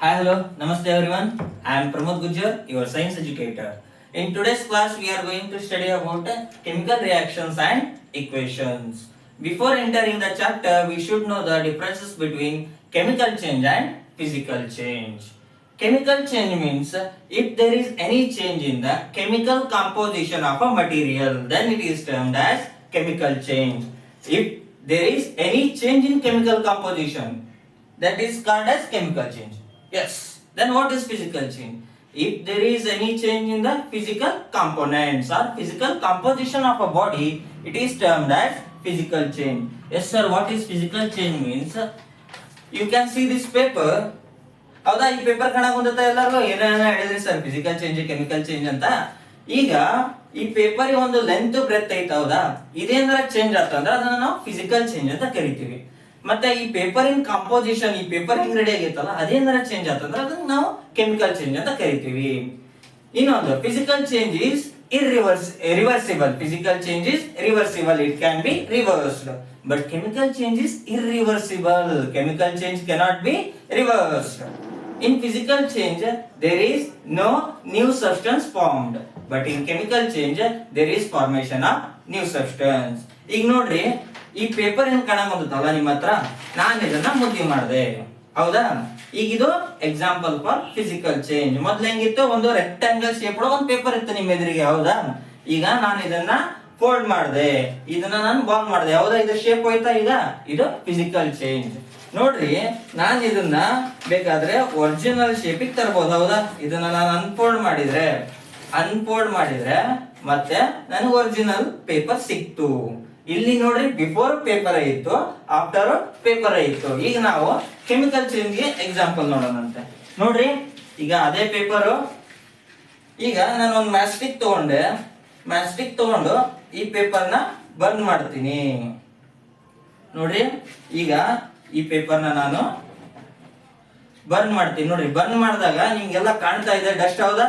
Hi, hello, namaste everyone. I am Pramod Gujjar, your science educator. In today's class, we are going to study about chemical reactions and equations. Before entering the chapter, we should know the differences between chemical change and physical change. Chemical change means if there is any change in the chemical composition of a material, then it is termed as chemical change. If there is any change in chemical composition, that is called as chemical change. Yes. Then what is physical change? If there is any change in the physical components or physical composition of a body, it is termed as physical change. Yes sir, what is physical change means? You can see this paper. ಹೌದಾ, ಈ paper ಕಾಣಕ್ ಬಂದತ್ತ ಎಲ್ಲಾರು ಏನೇನ ಹೇಳಿದ್ರಿ sir physical change chemical change ಅಂತ. ಈಗ ಈ paper ಒಂದು length breath ಐತ, ಹೌದಾ, ಇದೇನಾರ ಚೇಂಜ್ ಆತಂದ್ರ ಅದನ್ನ ನಾವು ಫಿಸಿಕಲ್ ಚೇಂಜ್ ಅಂತ ಕರಿತೀವಿ. ಮತ್ತೆ ಈ ಪೇಪರ್ ಇನ್ ಕಾಂಪೋಸಿಷನ್, ಈ ಪೇಪರ್ ಹೆಂಗ್ ರೆಡಿ ಆಗೈತಲ್ಲ ಅದೇನಾರ ಚೇಂಜ್ ಆತಂದ್ರ ಅದನ್ನ ನಾವು ಕೆಮಿಕಲ್ ಚೇಂಜ್ ಅಂತ ಕರಿತೀವಿ. ಇನ್ನೊಂದು physical change is irreversible. Physical change is reversible, it can be reversed, but chemical change is irreversible. Chemical change cannot be reversed. In physical change there is no new substance formed, but in chemical change there is formation of new substance. ಈಗ ನೋಡ್ರಿ, ಈ paper ಏನ್ ಕಾಣಕೊಂತಲ್ಲ ನಿಮ್ಮ ಹತ್ರ, ನಾನು ಇದನ್ನ ಮುದ್ದೆ ಮಾಡಿದೆ, ಹೌದಾ. ಈಗ ಇದು ಎಕ್ಸಾಂಪಲ್ ಫಾರ್ ಫಿಸಿಕಲ್ ಚೇಂಜ್. ಮೊದ್ಲು ಹೆಂಗಿತ್ತು, ಒಂದು ರೆಕ್ಟಾಂಗಲ್ ಶೇಪ್ ಒಂದು ಪೇಪರ್ ಇತ್ತು ನಿಮ್ಮ ಎದುರಿಗೆ, ಹೌದಾ. ಈಗ ನಾನು ಇದನ್ನ ಫೋಲ್ಡ್ ಮಾಡಿದೆ, ಇದನ್ನ ನಾನು ಬಾಲ್ ಮಾಡಿದೆ, ಹೌದಾ. ಇದು ಶೇಪ್ ಹೋಯ್ತಾ, ಈಗ ಇದು ಫಿಸಿಕಲ್ ಚೇಂಜ್. ನೋಡ್ರಿ, ನಾನು ಇದನ್ನ ಬೇಕಾದ್ರೆ ಒರಿಜಿನಲ್ ಶೇಪಿಗೆ ತರಬಹುದು, ಹೌದಾ. ಇದನ್ನ ನಾನು ಅನ್ಫೋಲ್ಡ್ ಮಾಡಿದ್ರೆ ಮತ್ತೆ ನನಗೆ ಒರಿಜಿನಲ್ ಪೇಪರ್ ಸಿಕ್ತು. ಇಲ್ಲಿ ನೋಡ್ರಿ, ಬಿಫೋರ್ ಪೇಪರ್ ಇತ್ತು, ಆಫ್ಟರ್ ಪೇಪರ್ ಇತ್ತು. ಈಗ ನಾವು ಕೆಮಿಕಲ್ ಚೇಂಜ್ ಗೆ ಎಕ್ಸಾಂಪಲ್ ನೋಡೋಣಂತೆ. ನೋಡ್ರಿ, ಈಗ ಅದೇ ಪೇಪರು, ಈಗ ನಾನು ಒಂದು ಮ್ಯಾಸ್ಟಿಕ್ ತಗೊಂಡು ಈ ಪೇಪರ್ನ ಬರ್ನ್ ಮಾಡ್ತೀನಿ. ನೋಡ್ರಿ, ಈಗ ಈ ಪೇಪರ್ನ ನಾನು ಬರ್ನ್ ಮಾಡ್ತೀನಿ. ನೋಡ್ರಿ, ಬರ್ನ್ ಮಾಡಿದಾಗ ನಿಮ್ಗೆಲ್ಲ ಕಾಣ್ತಾ ಇದೆ ಡಸ್ಟ್, ಹೌದಾ.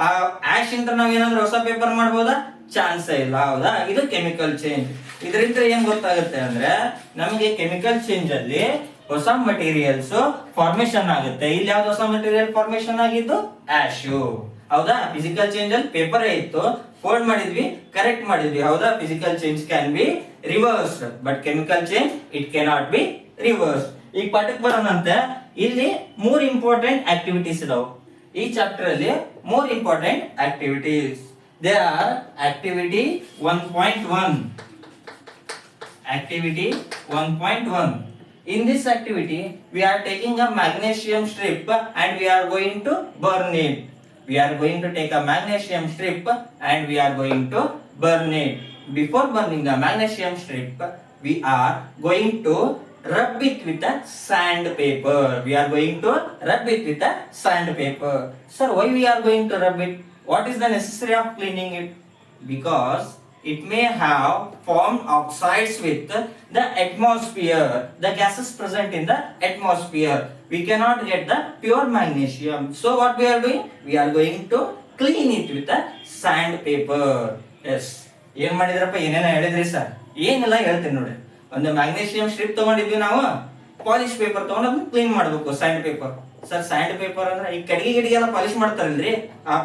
ಆ ಆಶ್ ಇಂದ ನಾವ್ ಏನಾದ್ರೂ ಹೊಸ ಪೇಪರ್ ಮಾಡ್ಬೋದಾ? ಚಾನ್ಸ್ ಇಲ್ಲ, ಹೌದಾ. ಇದು ಕೆಮಿಕಲ್ ಚೇಂಜ್. ಇದರಿಂದ ಏನ್ ಗೊತ್ತಾಗುತ್ತೆ ಅಂದ್ರೆ, ನಮಗೆ ಕೆಮಿಕಲ್ ಚೇಂಜ್ ಅಲ್ಲಿ ಹೊಸ ಮಟೀರಿಯಲ್ಸ್ ಫಾರ್ಮೇಶನ್ ಆಗುತ್ತೆ. ಇಲ್ಲಿ ಯಾವ್ದು ಹೊಸ ಮಟೀರಿಯಲ್ ಫಾರ್ಮೇಶನ್ ಆಗಿದ್ದು? ಆಶ್, ಹೌದಾ. ಫಿಸಿಕಲ್ ಚೇಂಜ್ ಅಲ್ಲಿ ಪೇಪರ್ ಇತ್ತು, ಫೋಲ್ಡ್ ಮಾಡಿದ್ವಿ, ಕರೆಕ್ಟ್ ಮಾಡಿದ್ವಿ, ಹೌದಾ. Physical change can be reversed, but chemical change it cannot be reversed. ಈಗ ಪಾಠಕ್ಕೆ ಬರೋಣಂತೆ. ಇಲ್ಲಿ 3 ಇಂಪಾರ್ಟೆಂಟ್ ಆಕ್ಟಿವಿಟೀಸ್ ಇದಾವೆ ಈ ಚಾಪ್ಟರ್ ಅಲ್ಲಿ. 3 important activities. They are activity 1.1. Activity 1.1. In this activity, we are taking a magnesium strip and we are going to burn it. We are going to take a magnesium strip and we are going to burn it. Before burning the magnesium strip, we are going to rub it with a sandpaper. We are going to rub it with a sandpaper. Sir, why we are going to rub it? What is the necessity of cleaning it? Because it may have formed oxides with the atmosphere, the gases present in the atmosphere. We cannot get the pure magnesium. So what we are doing? We are going to clean it with a sandpaper. Yes. ಏನ್ ಮಾಡಿದ್ರಪ್ಪ, ಏನೇನ ಹೇಳಿದ್ರಿ sir? ಏನೆಲ್ಲ ಹೇಳ್ತೀನಿ ನೋಡಿ. ಒಂದು magnesium strip ತಗೊಂಡಿದ್ವಿ ನಾವು, polish paper ತಗೊಂಡು ಅದನ್ನ ಕ್ಲೀನ್ ಮಾಡಬೇಕು, sand paper. Sir, sand paper ಅಂದ್ರೆ ಈ ಕಡಿಗೆ ಎಲ್ಲ ಪಾಲಿಶ್ ಮಾಡ್ತಾರಲ್ರಿ, ಆ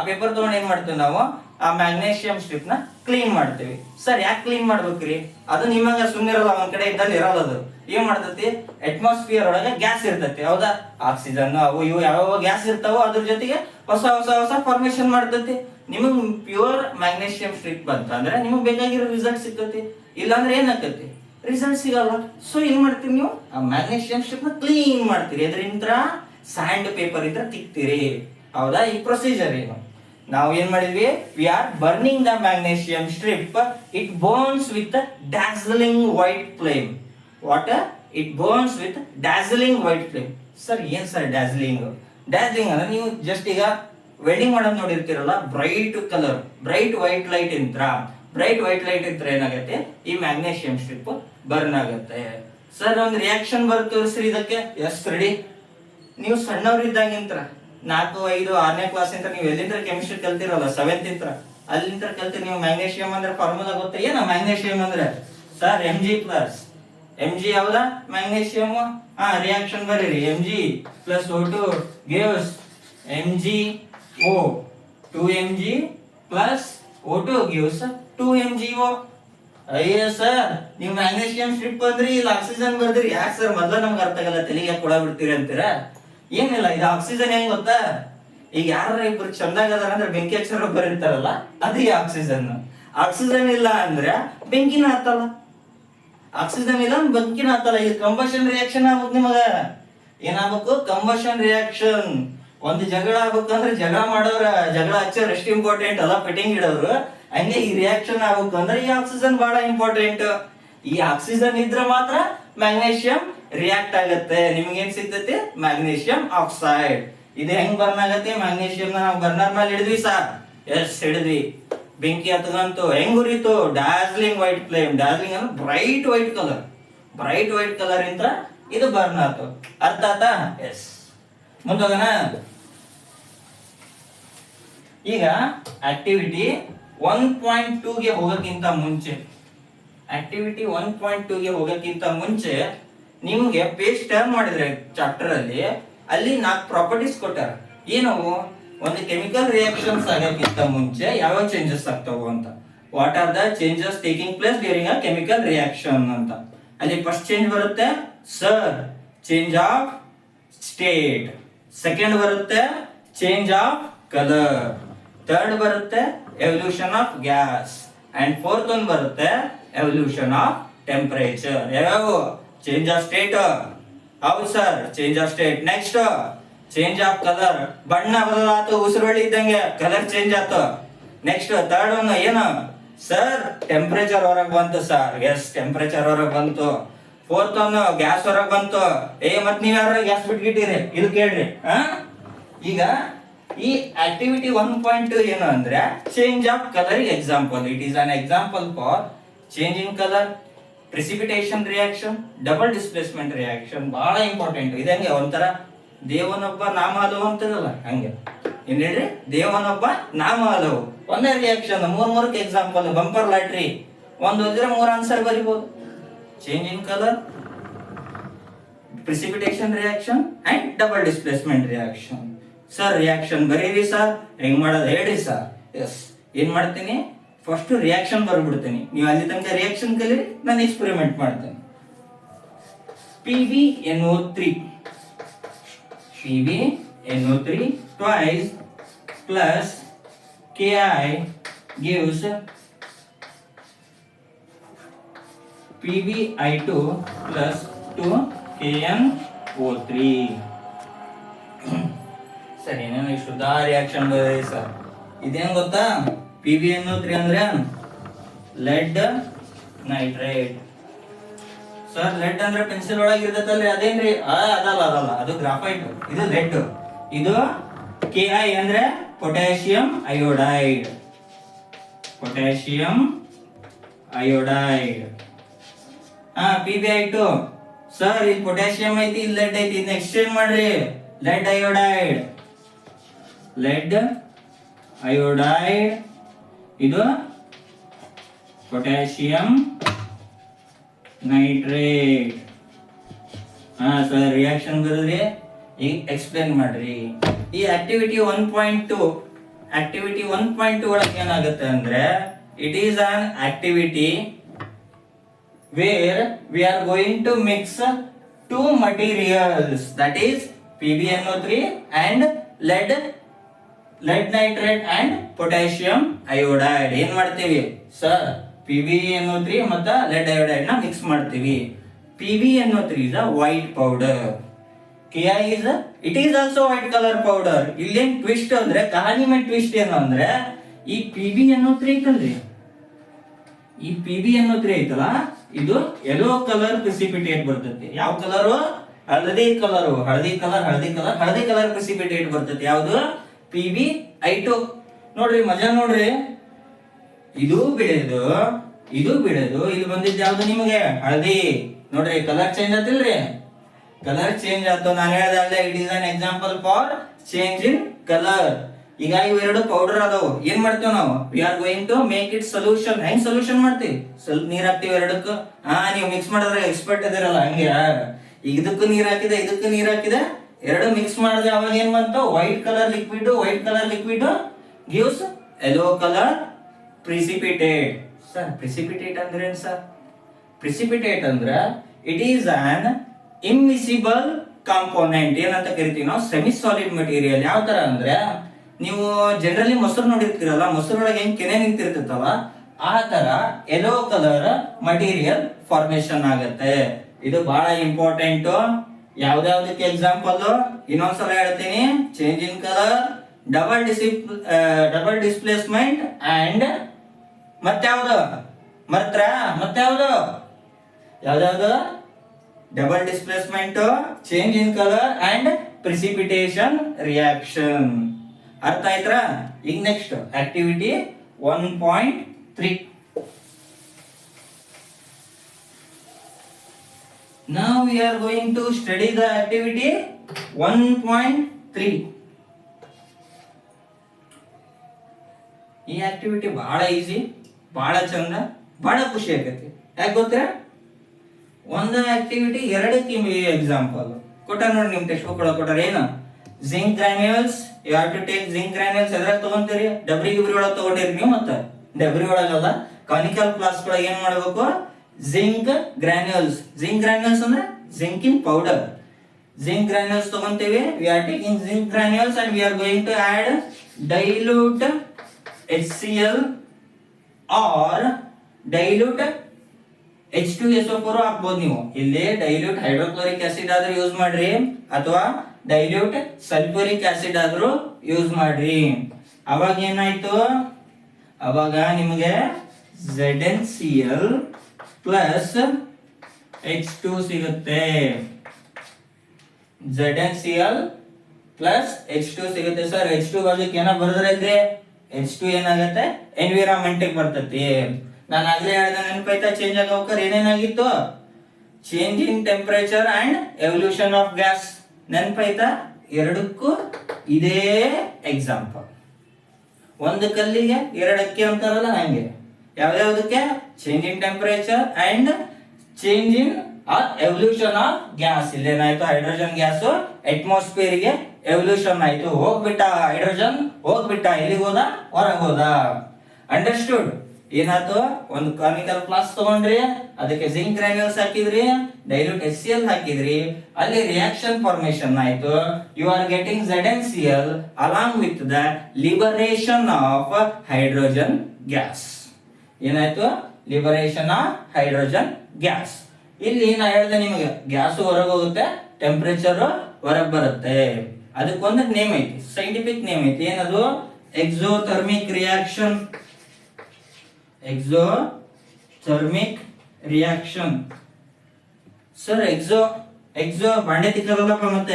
ಪೇಪರ್ ತಗೊಂಡು ಏನ್ ಮಾಡ್ತೀವಿ ನಾವು, ಆ ಮ್ಯಾಗ್ನೇಷಿಯಂ ಸ್ಟ್ರಿಪ್ ನ ಕ್ಲೀನ್ ಮಾಡ್ತೀವಿ. ಸರ್, ಯಾಕೆ ಕ್ಲೀನ್ ಮಾಡ್ಬೇಕ್ರಿ? ಅದು ನಿಮ್ಮಂಗ ಸುಮ್ಮನಿರಲ್ಲ, ಒಂದ್ ಕಡೆ ಇದ್ದಲ್ಲಿ ಇರಲ್ಲ. ಅದು ಏನ್ ಮಾಡ್ತತಿ, ಅಟ್ಮಾಸ್ಫಿಯರ್ ಒಳಗೆ ಗ್ಯಾಸ್ ಇರ್ತತಿ, ಹೌದಾ. ಆಕ್ಸಿಜನ್ ಅವು ಇವು ಯಾವ ಗ್ಯಾಸ್ ಇರ್ತಾವೋ ಅದ್ರ ಜೊತೆಗೆ ಹೊಸ ಫಾರ್ಮೇಶನ್ ಮಾಡ್ತತಿ. ನಿಮಗ್ ಪ್ಯೂರ್ ಮ್ಯಾಗ್ನೇಷಿಯಂ ಸ್ಟ್ರಿಪ್ ಬಂತಂದ್ರೆ ನಿಮಗ್ ಬೇಕಾಗಿರೋ ರಿಸಲ್ಟ್ ಸಿಗ್ತತಿ. ಇಲ್ಲಾಂದ್ರೆ ಏನಾಕತಿ, ರಿಸಲ್ಟ್ ಸಿಗಲ್ಲ. ಸೊ ಏನ್ ಮಾಡ್ತೀರಿ ನೀವು, ಆ ಮ್ಯಾಗ್ನೇಷಿಯಂ ಸ್ಟ್ರಿಪ್ ನ ಕ್ಲೀನ್ ಮಾಡ್ತೀರಿ, ಅದರಿಂದ ಸ್ಯಾಂಡ್ ಪೇಪರ್ ಇದ್ರ ತಿಕ್ತೀರಿ, ಹೌದಾ. ಈ ಪ್ರೊಸೀಜರ್ ಏನು, ನಾವು ಏನ್ ಮಾಡಿದ್ವಿ, we are burning the magnesium strip. It burns with dazzling white flame. What? It burns with dazzling white flame. Sir, ಏನ್ ಸರ್ ಡಾzzling ಅಂದ್ರೆ, ನೀವು ಜಸ್ಟ್ ಈಗ ವೆಲ್ಡಿಂಗ್ ಮಾಡೋದು ನೋಡಿರ್ತೀರಲ್ಲ, bright colour, bright white light ಇದ್ರೆ ಏನಾಗುತ್ತೆ, ಈ ಮ್ಯಾಗ್ನೇಷಿಯಂ ಸ್ಟ್ರಿಪ್ ಬರ್ನ್ ಆಗುತ್ತೆ. ಸರ್, ಒಂದು ರಿಯಾಕ್ಷನ್ ಬರುತ್ತೆ ತೋರಿಸ್ರಿ ಇದಕ್ಕೆ. Yes, ready. ನೀವು ಸಣ್ಣವ್ರಿದ್ದಾಗಿಂತ 4, 5, 6ನೇ ಕ್ಲಾಸ್ ಅಂತ ನೀವು ಎಲ್ಲಿಂದ ಕೆಮಿಸ್ಟ್ರಿ ಕಲ್ತಿರಲ್ಲ, 7th ಇಂತ್ರ ಅಲ್ಲಿಂದ ಕಲ್ತಿರಿ ನೀವು. ಮ್ಯಾಗ್ನೇಷಿಯಂ ಅಂದ್ರೆ ಫಾರ್ಮುಲಾ ಗೊತ್ತಾ? ಏನ ಮ್ಯಾಗ್ನೇಷಿಯಂ ಅಂದ್ರೆ? Sir, Mg+. Mg ಯಾವ್ದ ಮ್ಯಾಗ್ನೀಷಿಯಂ. ರಿಯಾಕ್ಷನ್ ಬರೀರಿ. Mg plus O2 gives MgO. 2Mg plus O2 gives 2MgO. ಅಯ್ಯ ಸರ್ ನೀವು ಮ್ಯಾಗ್ನೀಷಿಯಂ ಸ್ಟ್ರಿಪ್ ಅಂದ್ರಿ ಇಲ್ಲಿ ಆಕ್ಸಿಜನ್ ಬರ್ದ್ರಿ. ಯಾಕೆ ಸರ್ ಮೊದಲ ನಮ್ಗೆ ಅರ್ಥ ಆಗಲ್ಲ, ತಲೆಗೆ ಕೊಡ ಬಿಡ್ತೀರಿ ಅಂತೀರಾ? ಏನಿಲ್ಲ, ಇದು ಆಕ್ಸಿಜನ್ ಹೆಂಗ್ ಗೊತ್ತಾ, ಈಗ ಯಾರ ಇಬ್ರು ಚಂದಾಗ ಅದಾರ ಅಂದ್ರೆ ಬೆಂಕಿ ಹಚ್ಚರ ಬರೀತಾರಲ್ಲ, ಅದೇ ಆಕ್ಸಿಜನ್. ಆಕ್ಸಿಜನ್ ಇಲ್ಲ ಅಂದ್ರೆ ಬೆಂಕಿನ ಹತ್ತಲ್ಲ, ಆಕ್ಸಿಜನ್ ಇಲ್ಲ ಬೆಂಕಿನ ಹತ್ತಲ್ಲ. ಇದು ಕಂಬಷನ್ ರಿಯಾಕ್ಷನ್ ಆಗ್ಬೇಕು. ನಿಮಗ ಏನಾಗ್ಬೇಕು? Combustion reaction. ಒಂದು ಜಗಳ ಆಗ್ಬೇಕಂದ್ರೆ ಜಗಳ ಮಾಡೋರ ಜಗಳ ಹಚ್ಚೋರು ಎಷ್ಟು ಇಂಪಾರ್ಟೆಂಟ್ ಅಲ್ಲ, ಫಿಟ್ಟಿಂಗ್ ಇಡೋರು. ಹಂಗೆ ಈ ರಿಯಾಕ್ಷನ್ ಆಗ್ಬೇಕು ಅಂದ್ರೆ ಈ ಆಕ್ಸಿಜನ್ ಬಹಳ ಇಂಪಾರ್ಟೆಂಟ್. ಈ ಆಕ್ಸಿಜನ್ ಇದ್ರೆ ಮಾತ್ರ ಮ್ಯಾಗ್ನೀಷಿಯಂ ರಿಯಾಕ್ಟ್ ಆಗತ್ತೆ. ನಿಮ್ಗೆ ಏನ್ ಸಿಗ್ತೈತಿ? Magnesium oxide. ಇದು ಹೆಂಗ್ ಬರ್ನ್ ಆಗತ್ತೆ? ಮ್ಯಾಗ್ನೀಷಿಯಂ ನಾವು ಬರ್ನರ್ ಮೇಲೆ ಹಿಡಿದ್ವಿ ಸರ್. ಎಸ್ ಹಿಡಿದ್ವಿ. ಬೆಂಕಿ ಹತ್ಕಂತು ಹೆಂಗ್ ಉರಿತು? Dazzling white flame. ಡಾರ್ಸ್ಲಿಂಗ್ ಅಂದ್ರೆ bright white colour. Bright white colour ಇಂದ ಇದು ಬರ್ನ್ ಆಯ್ತು. ಅರ್ಥ ಆತಾ? ಎಸ್. ಮುಂದೋಗೋಣ. ಈಗ ಆಕ್ಟಿವಿಟಿ 1.2 ಗೆ ಹೋಗಕ್ಕಿಂತ ಮುಂಚೆ, ಆಕ್ಟಿವಿಟಿ 1.2 ಗೆ ಹೋಗಕ್ಕಿಂತ ಮುಂಚೆ ನಿಮ್ಗೆ ಪೇಜ್ ಟರ್ನ್ ಮಾಡಿದ್ರೆ ಚಾಪ್ಟರ್ ಅಲ್ಲಿ, ಅಲ್ಲಿ 4 ಪ್ರಾಪರ್ಟೀಸ್ ಕೊಟ್ಟಾರ. ಏನವು? ಒಂದು ಕೆಮಿಕಲ್ ರಿಯಾಕ್ಷನ್ಸ್ ಆಗಕ್ಕಿಂತ ಮುಂಚೆ ಯಾವ ಚೇಂಜಸ್ ಆಗ್ತಾವು ಅಂತ. What are the changes taking place during a chemical reaction ಅಂತ. ಅಲ್ಲಿ ಫಸ್ಟ್ ಚೇಂಜ್ ಬರುತ್ತೆ sir, change of state. Second ಬರುತ್ತೆ ಚೇಂಜ್ ಆಫ್ ಕಲರ್. ಥರ್ಡ್ ಬರುತ್ತೆ evolution of gas. And fourth ಒಂದು ಬರುತ್ತೆ ಎವಲ್ಯೂಷನ್ ಆಫ್ ಟೆಂಪರೇಚರ್. ಯಾವ್ಯಾವ? Change of state. ಹೌದು sir, change of state. Next change of colour. ಬಣ್ಣ ಬದಲಾತು, ಉಸಿರುಳಿ ಇದ್ದಂಗೆ ಕಲರ್ ಚೇಂಜ್ ಆಯ್ತು. ನೆಕ್ಸ್ಟ್ ಥರ್ಡ್ ಒನ್ ಏನು ಸರ್? ಟೆಂಪರೇಚರ್ ಹೊರಗೆ ಬಂತು ಸರ್. ಎಸ್, ಟೆಂಪರೇಚರ್ ಹೊರಗೆ ಬಂತು. ಫೋರ್ತ್ ಒನ್ ಗ್ಯಾಸ್ ಹೊರಗೆ ಬಂತು. ಮತ್ ನೀವ್ ಯಾರು ಗ್ಯಾಸ್ ಬಿಟ್ಗಿಟ್ಟಿರಿ? ಇದು ಕೇಳ್ರಿ. ಈಗ ಈ ಆಕ್ಟಿವಿಟಿ 1.2 ಏನು ಅಂದ್ರೆ change of colour example. It is an example for change in colour, precipitation reaction, double displacement reaction. ಬಹಳ ಇಂಪಾರ್ಟೆಂಟ್. ಇದಂಗೆ ಒಂಥರ ದೇವನೊಬ್ಬ ನಾಮ ಹಲವು ಅಂತಾರಲ್ಲ, ಹಂಗೆ ಏನ್ ಹೇಳ್ರಿ? ದೇವನೊಬ್ಬ ನಾಮ ಹಲವು. ಒಂದೇ ರಿಯಾಕ್ಷನ್ ಮೂರ್ಕ್ಕೆ ಎಕ್ಸಾಂಪಲ್. Bumper lottery. ಒಂದು ಓದಿದ್ರೆ 3 ಆನ್ಸರ್ ಬರಿಬಹುದು. Change in colour, precipitation reaction and double displacement reaction. Sir reaction ಬರೀರಿ ಸರ್, ಹೆಂಗ್ ಮಾಡೋದು ಹೇಳ್ರಿ ಸರ್. ಎಸ್, ಏನ್ ಮಾಡ್ತೀನಿ? ಫಸ್ಟ್ ರಿಯಾಕ್ಷನ್ ಬರ್ಬಿಡ್ತೀನಿ. ನೀವು ಅಲ್ಲಿ ತನಕ ರಿಯಾಕ್ಷನ್ ಕಲೀರಿ, ನಾನು ಎಕ್ಸ್ಪೆರಿಮೆಂಟ್ ಮಾಡ್ತೇನೆ. PbNO3 twice plus Ki gives PbI2 plus 2KnO3. ಸರಿ, ನಾನು ಶುದ್ಧ ರಿಯಾಕ್ಷನ್ ಬರೀ ಸರ್. ಇದೇನ್ ಗೊತ್ತಾ? PbNO3 ಅಂದ್ರೆ ಲೆಡ್ ನೈಟ್ರೇಟ್. ಸರ್ ಲೆಡ್ ಅಂದ್ರೆ ಪೆನ್ಸಿಲ್ ಒಳಗೆ ಇರ್ತೈತಲ್ರಿ, ಅದೇನ್ರಿ? ಅದಲ್ಲ, ಅದು ಗ್ರಾಫೈಟ್. ಇದು ಲೆಡ್. ಇದು Ki ಅಂದ್ರೆ potassium iodide. Potassium iodide. PbI2 sir, ಇಲ್ಲಿ ಪೊಟ್ಯಾಷಿಯಂ ಐತಿ, ಇಲ್ಲಿ ಲೆಡ್ ಐತಿ. ಇದನ್ನ ಎಕ್ಸ್ಚೇಂಜ್ ಮಾಡ್ರಿ. Lead iodide, lead iodide. ಇದು ಪೊಟ್ಯಾಷಿಯಂ ನೈಟ್ರೇಟ್. ಸರ್ ರಿಯಾಕ್ಷನ್ ಬರೋದ್ರಿ. ಈಗ ಎಕ್ಸ್ಪ್ಲೇನ್ ಮಾಡ್ರಿ. ಈ ಆಕ್ಟಿವಿಟಿ 1.2 ಒಳಗೆ ಏನಾಗುತ್ತೆ ಅಂದ್ರೆ, it is an activity where we are going to mix two materials, that is PbNO3 and lead nitrate and potassium iodide. ಏನ್ ಮಾಡ್ತೀವಿ ಸರ್? PbNO3 ಮತ್ತು lead iodide ನ ಮಿಕ್ಸ್ ಮಾಡ್ತೀವಿ. PbNO3 is a white powder. Ki it is also white color powder. ಇಲ್ಲೇನ್ twist ಅಂದ್ರೆ, ಕಹಾನಿ ಮೇಲೆ twist ಏನು ಅಂದ್ರೆ, ಈ PbNO3 ಐತಲ್ರಿ, ಈ PbNO3 ಐತಲ್ಲ, ಇದು ಯೆಲ್ಲೋ ಕಲರ್ ಪ್ರೆಸಿಪಿಟೇಟ್ ಬರ್ತೈತಿ. ಯಾವ ಕಲರು? ಹಳದಿ ಕಲರ್ ಪ್ರೆಸಿಪಿಟೇಟ್ ಬರ್ತೈತಿ. ಯಾವುದು? PbI2. ನೋಡ್ರಿ, ಮಜಾ ನೋಡ್ರಿ. ಇದು ಬಿಡೋದು, ಇಲ್ಲಿ ಬಂದಿದ್ದು ಯಾವ್ದು ನಿಮಗೆ? ಹಳದಿ. ನೋಡ್ರಿ, ಕಲರ್ ಚೇಂಜ್ ಆತಿಲ್ರಿ? ಕಲರ್ ಚೇಂಜ್ ಆಯ್ತು. ನಾನು ಹೇಳ್ದೆ, it is an example for change in colour. ಈಗ ಇವೆರಡು ಪೌಡರ್ ಅದಾವು, ಏನ್ ಮಾಡ್ತೇವ್ ನಾವು, we are going to make it solution. ಹೆಂಗ್ ಸೊಲ್ಯೂಷನ್ ಮಾಡ್ತೀವಿ, ಸ್ವಲ್ಪ ನೀರ್ ಹಾಕ್ತಿವಿ ಎರಡಕ್ಕೂ, ನೀವು ಮಿಕ್ಸ್ ಮಾಡಿದ್ರೆ ಎಕ್ಸ್ಪರ್ಟ್ ಇದಿರಲ್ಲ ಹಂಗೆ. ಈಗ ಇದಕ್ಕೂ ನೀರ್ ಹಾಕಿದೆ, ಇದಕ್ಕೂ ನೀರ್ ಹಾಕಿದೆ, ಎರಡು ಮಿಕ್ಸ್ ಮಾಡಿದ್ರೆ ಅವಾಗ ಏನ್ ಬಂತು, white colour liquid gives yellow colour precipitate. Sir precipitate ಅಂದ್ರೆ ಏನ್ ಸರ್? ಪ್ರಿಸಿಪಿಟೇಟ್ ಅಂದ್ರೆ ಇಟ್ ಈಸ್ ಆನ್ ಇಮ್ಮಿಸಿಬಲ್ ಕಾಂಪೋನೆಂಟ್. ಏನಂತ ಕರಿತೀವಿ ನಾವು, ಸೆಮಿ ಸಾಲಿಡ್ ಮೆಟೀರಿಯಲ್. ಯಾವ ತರ ಅಂದ್ರೆ, ನೀವು ಜನರಲಿ ಮೊಸರು ನೋಡಿರ್ತೀರಲ್ಲ, ಮೊಸರೊಳಗೆ ಹೆಂಗ್ ಕೆನೆ ನಿಂತಿರ್ತೈತಲ್ಲ, ಆ ತರ ಯೆಲ್ಲೋ ಕಲರ್ ಮಟೀರಿಯಲ್ ಫಾರ್ಮೇಶನ್ ಆಗತ್ತೆ. ಇದು ಬಹಳ ಇಂಪಾರ್ಟೆಂಟ್. ಯಾವ್ದಾವ್ದಕ್ಕೆ ಎಕ್ಸಾಂಪಲ್ ಇನ್ನೊಂದ್ಸಲ ಹೇಳ್ತೀನಿ. Change in colour, double displacement and ಮತ್ಯಾವ್ದು ಮತ್ಯಾವ್ದು ಯಾವ್ದಾವ್ದು, double displacement, change in colour and precipitation reaction. ಅರ್ಥ ಆಯ್ತಾ? ಈಗ next activity 1.3. Now we are going to study the activity 1.3. ಈ ಆಕ್ಟಿವಿಟಿ ಬಹಳ ಈಸಿ, ಬಹಳ ಚಂದ, ಬಹಳ ಖುಷಿ ಆಗತ್ತೆ. ಯಾಕೆ ಗೊತ್ತಾ? ಒಂದು ಆಕ್ಟಿವಿಟಿ ಎರಡಕ್ಕೆ ಎಕ್ಸಾಂಪಲ್ ಕೊಟ್ಟಾರ ನೋಡಿ, ನಿಮ್ ಟೆಕ್ಸ್ಟ್ ಬುಕ್ ಒಳಗೆ ಕೊಟ್ಟಾರ. ಏನು, zinc granules. You have to take zinc granules. ಎದ್ರಾಗ ತಗೊಂತೀರಿ, ಡಬ್ರಿ ಒಳಗೆ ತಗೊಂಡಿರಿ ನೀವು. ಮತ್ತೆ ಡಬ್ರಿ ಒಳಗಲ್ಲ, ಕಾನಿಕಲ್ ಫ್ಲಾಸ್ಕ್ ಒಳಗೆ ಏನ್ ಮಾಡ್ಬೇಕು, ಜಿಂಕ್ ಗ್ರಾನ್ಯೂಲ್ಸ್. ಜಿಂಕ್ ಗ್ರಾನ್ಯೂಲ್ಸ್ ಅಂದ್ರೆ ಜಿಂಕಿನ್ ಪೌಡರ್. ಜಿಂಕ್ ಗ್ರಾನ್ಯೂಲ್ಸ್ ತಗೊಂತೀವಿ. We are taking zinc granules and we are going to add dilute HCl or dilute H2SO4 ಹಾಕ್ಬೋದು ನೀವು. ಇಲ್ಲಿ ಡೈಲ್ಯೂಟ್ ಹೈಡ್ರೋಕ್ಲೋರಿಕ್ ಆಸಿಡ್ ಆದ್ರೂ ಯೂಸ್ ಮಾಡ್ರಿ, ಅಥವಾ ಡೈಲ್ಯೂಟ್ ಸಲ್ಫ್ಯೂರಿಕ್ ಆಸಿಡ್ ಆದ್ರೂ ಯೂಸ್ ಮಾಡ್ರಿ. ಅವಾಗ ಏನಾಯ್ತು, ಅವಾಗ ನಿಮಗೆ ZnCl ಪ್ಲಸ್ H2 ಸಿಗುತ್ತೆ. ZnCl ಪ್ಲಸ್ H2 ಸಿಗುತ್ತೆ. ಸರ್ H2 ಬಾಜುಕ್ ಏನ ಬರೆದ್ರೆ ಇದ್ರೆ H2 ಏನಾಗತ್ತೆ, ಎನ್ವಿರಾನ್ಮೆಂಟ್ ಬರ್ತತಿ. ನಾನು ಆಗ್ಲೇ ಹೇಳ್ದೆ, ನೆನಪೈತಾ? ಚೇಂಜ್ ಆಗೋಕರ್ ಏನೇನಾಗಿತ್ತು, change in temperature and evolution of gas. ನೆನಪೈತಾ? ಎರಡಕ್ಕೂ ಇದೇ ಎಕ್ಸಾಂಪಲ್. ಒಂದು ಕಲ್ಲಿಗೆ ಎರಡು ಅಕ್ಕಿ ಅಂತಾರಲ್ಲ, ಹಂಗೆ ಯಾವ್ಯಾವ್ದಕ್ಕೆ, change in temperature and change in evolution of gas. ಇಲ್ಲೇನಾಯ್ತು, ಹೈಡ್ರೋಜನ್ ಗ್ಯಾಸ್ ಅಟ್ಮಾಸ್ಫಿಯರ್ ಗೆ ಎವಲ್ಯೂಷನ್ ಆಯ್ತು. ಹೋಗ್ಬಿಟ್ಟ ಹೈಡ್ರೋಜನ್, ಹೋಗ್ಬಿಟ್ಟ ಎಲ್ಲಿಗೆ ಹೋದ, ಹೊರಗೆ ಹೋದ. ಅಂಡರ್ಸ್ಟುಡ್? ಏನಾಯ್ತು, ಒಂದು ಕಾನಿಕಲ್ ಫ್ಲಾಸ್ಕ್ ತಗೊಂಡ್ರಿ, ಅದಕ್ಕೆ ಜಿಂಕ್ ಗ್ರಾನ್ಯೂಲ್ಸ್ ಹಾಕಿದ್ರಿ, ಡೈಲ್ಯೂಟ್ HCl ಹಾಕಿದ್ರಿ, ಅಲ್ಲಿ ರಿಯಾಕ್ಷನ್ ಫಾರ್ಮೇಶನ್ ಆಯ್ತು. You are getting ZnCl along with the liberation of hydrogen gas. ಏನಾಯ್ತು, ಲಿಬರೇಷನ್ ಆಫ್ ಹೈಡ್ರೋಜನ್ ಗ್ಯಾಸ್. ಇಲ್ಲಿ ನಾ ಹೇಳ್ದೆ ನಿಮಗೆ, ಗ್ಯಾಸ್ ಹೊರಗೆ ಹೋಗುತ್ತೆ, ಟೆಂಪರೇಚರ್ ಹೊರಗೆ ಬರುತ್ತೆ. ಅದಕ್ಕೊಂದು ನೇಮ್ ಐತಿ, ಸೈಂಟಿಫಿಕ್ ನೇಮ್ ಐತಿ. ಏನದು, exothermic reaction. Exothermic reaction. Sir exo ಬಾಂಡೆ ತಿಕ್ಕದಲ್ಲಪ್ಪ. ಮತ್ತೆ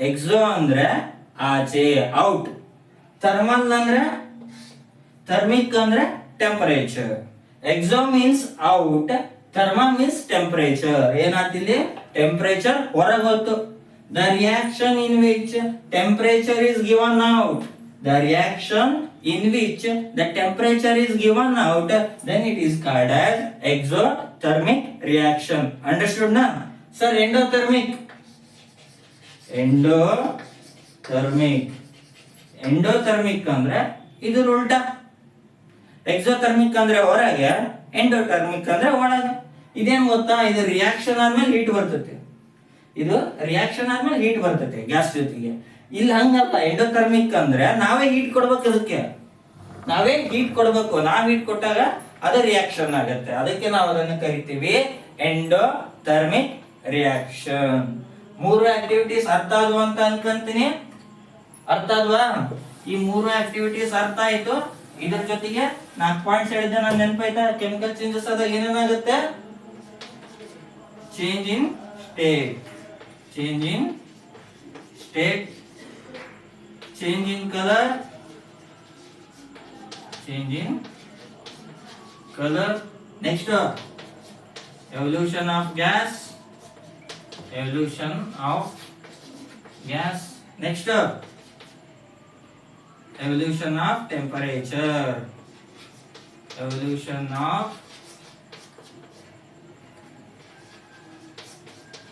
ಎಕ್ಸೋ ಅಂದ್ರೆ ಆಚೆ, ಔಟ್. ಥರ್ಮಲ್ ಅಂದ್ರೆ, ಥರ್ಮಿಕ್ ಅಂದ್ರೆ temperature. Exo means out, thermo means temperature. ಏನಾತಿಲ್ಲಿ, ಟೆಂಪರೇಚರ್ ಹೊರಗೆ ಹೋಯ್ತು. The reaction in which temperature is given out, the reaction in which the temperature is given out, then it is called as exothermic reaction. Understood na? Sir, endothermic. Endothermic ಅಂದ್ರೆ ಇದ್ರ ಉಲ್ಟಾ. Exothermic ಅಂದ್ರೆ ಹೊರಗೆ, endothermic ಅಂದ್ರೆ ಒಳಗೆ. ಇದೇನ್ ಗೊತ್ತಾ, ಇದು ರಿಯಾಕ್ಷನ್ ಆದ್ಮೇಲೆ ಹೀಟ್ ಬರ್ತೈತಿ. ಇದು ರಿಯಾಕ್ಷನ್ ಆದ್ಮೇಲೆ ಹೀಟ್ ಬರ್ತೈತಿ ಗ್ಯಾಸ್ ಜೊತೆಗೆ. ಇಲ್ಲಿ ಹಂಗಲ್ಲ, ಎಂಡೋಥರ್ಮಿಕ್ ಅಂದ್ರೆ ನಾವೇ ಹೀಟ್ ಕೊಡ್ಬೇಕು. ಅದಕ್ಕೆ ನಾವೇ ಹೀಟ್ ಕೊಡ್ಬೇಕು. ನಾವ್ ಹೀಟ್ ಕೊಟ್ಟಾಗ ಅದು ರಿಯಾಕ್ಷನ್ ಆಗತ್ತೆ. ಅದಕ್ಕೆ ನಾವು ಅದನ್ನು ಕರಿತೀವಿ ಎಂಡೋಥರ್ಮಿಕ್ ರಿಯಾಕ್ಷನ್. ಮೂರು ಆಕ್ಟಿವಿಟೀಸ್ ಅರ್ಥ ಆದ್ವು ಅಂತ ಅನ್ಕೊಂತೀನಿ. ಅರ್ಥ ಆದ್ವಾ? ಈ ಮೂರು ಆಕ್ಟಿವಿಟೀಸ್ ಅರ್ಥ ಆಯ್ತು. ಇದ್ರ ಜೊತೆಗೆ 4 ಪಾಯಿಂಟ್ಸ್ ಹೇಳಿದ್ದೆ, ನಾನು ನೆನಪಾಯ್ತಾ? ಕೆಮಿಕಲ್ ಚೇಂಜಸ್ ಆದಾಗ ಏನೇನಾಗುತ್ತೆ, change in state, change in state, change in color, change in color. Next, evolution of gas, evolution of gas. Next, evolution of temperature, evolution of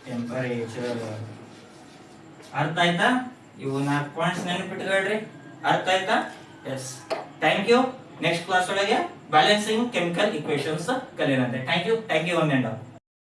temperature. ಅರ್ಥ ಆಯ್ತಾ? ಇವು 4 ಪಾಯಿಂಟ್ಸ್ ನೆನಪಿಟ್ಕೊಳ್ರಿ. ಅರ್ಥ ಆಯ್ತಾ? Yes. Thank you. Next class ಒಳಗೆ balancing chemical equations ಕಲಿಯೋಣಂತೆ. Thank you one and all.